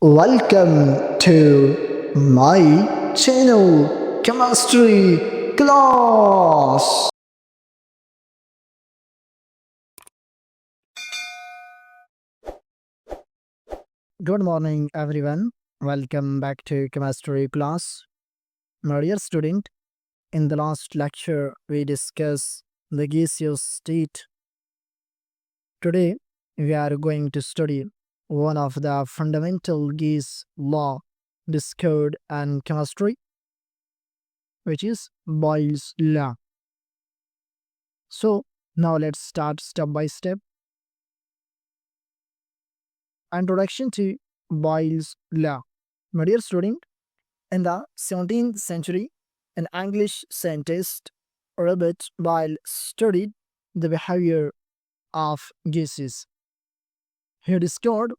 Welcome to my channel, Chemistry Class. Good morning, everyone. Welcome back to Chemistry Class. My dear student, in the last lecture, we discussed the gaseous state. Today, we are going to study one of the fundamental gas law discovered in chemistry, which is Boyle's law. So, now let's start step by step. Introduction to Boyle's law. My dear student, in the 17th century, an English scientist, Robert Boyle, studied the behavior of gases. He discovered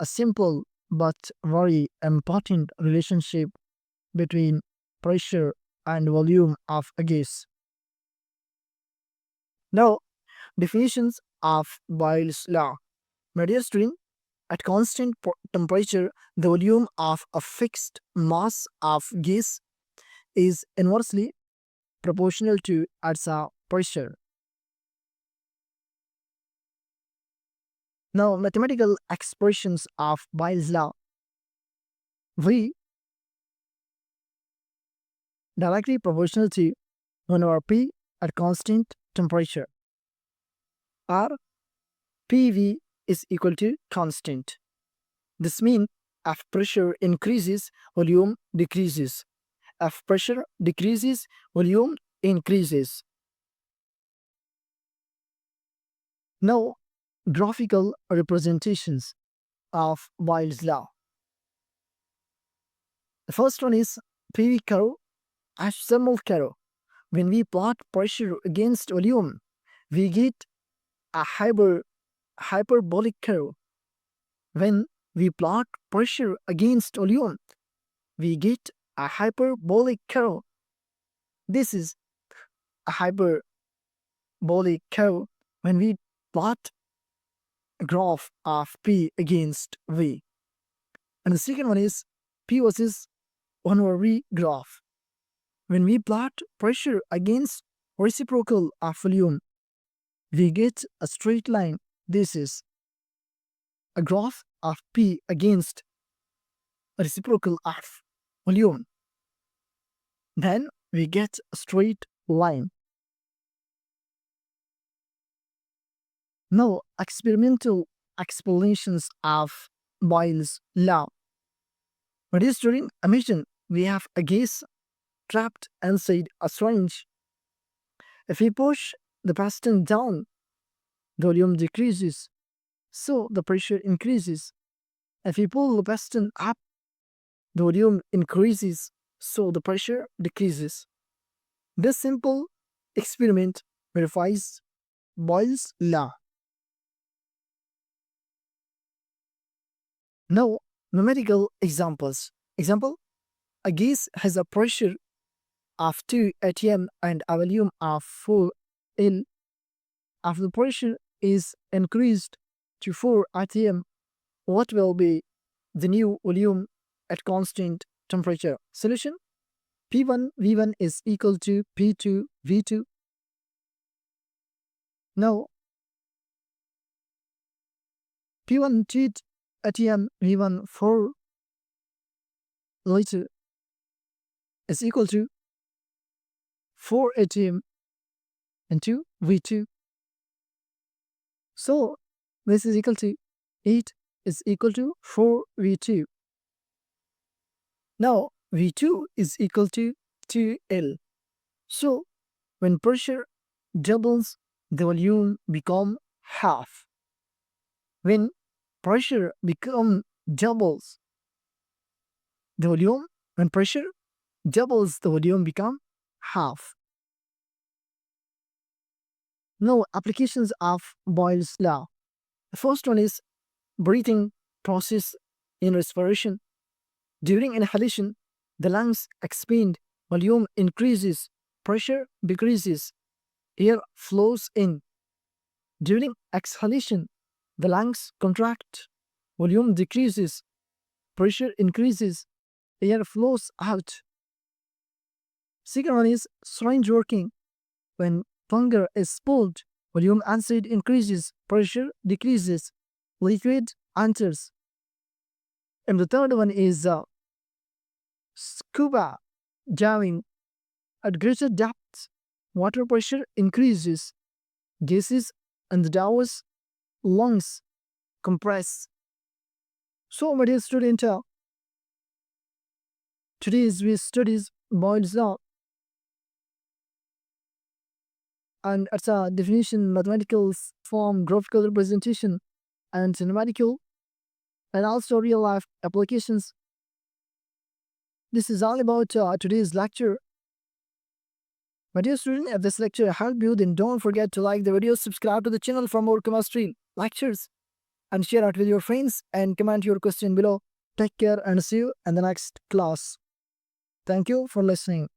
a simple but very important relationship between pressure and volume of a gas. Now, definitions of Boyle's law. My dear student, at constant temperature, the volume of a fixed mass of gas is inversely proportional to its pressure. Now, mathematical expressions of Boyle's law. V directly proportional to 1 over P at constant temperature. Or PV is equal to constant. This means if pressure increases, volume decreases. If pressure decreases, volume increases. Now, graphical representations of Boyle's law. The first one is PV curve as thermal curve. When we plot pressure against volume, we get a hyperbolic curve. When we plot pressure against volume, we get a hyperbolic curve. This is a hyperbolic curve when we plot a graph of P against V. And the second one is P versus 1 over V graph. When we plot pressure against reciprocal of volume, we get a straight line. This is a graph of P against reciprocal of volume. Then we get a straight line. Now, experimental explanations of Boyle's law. But is during emission, we have a gas trapped inside a syringe. If we push the piston down, the volume decreases, so the pressure increases. If we pull the piston up, the volume increases, so the pressure decreases. This simple experiment verifies Boyle's law. Now, numerical examples. Example, a gas has a pressure of 2 atm and a volume of 4 L. If the pressure is increased to 4 atm, what will be the new volume at constant temperature? Solution, P1 V1 is equal to P2 V2. Now, P1 2 atm V1 4 liter is equal to 4 atm into V2. So, this is equal to 8 is equal to 4 V2. Now, V2 is equal to 2L. So, when pressure doubles, the volume become half. When pressure doubles, the volume, when pressure doubles, the volume become half. Now, applications of Boyle's law. The first one is breathing process in respiration. During inhalation, the lungs expand, volume increases, pressure decreases, air flows in. During exhalation, the lungs contract, volume decreases, pressure increases, air flows out. Second one is syringe working. When plunger is pulled, volume inside increases, pressure decreases, liquid enters. And the third one is scuba diving. At greater depth, water pressure increases, gases and the downwards lungs compress. So, my dear student, today's we studies Boyle's law, and it's a definition, mathematical form, graphical representation, and numerical, and also real life applications. This is all about today's lecture. My dear student, if this lecture helped you, then don't forget to like the video, subscribe to the channel for more chemistry lectures, and share it with your friends and comment your question below. Take care and see you in the next class. Thank you for listening.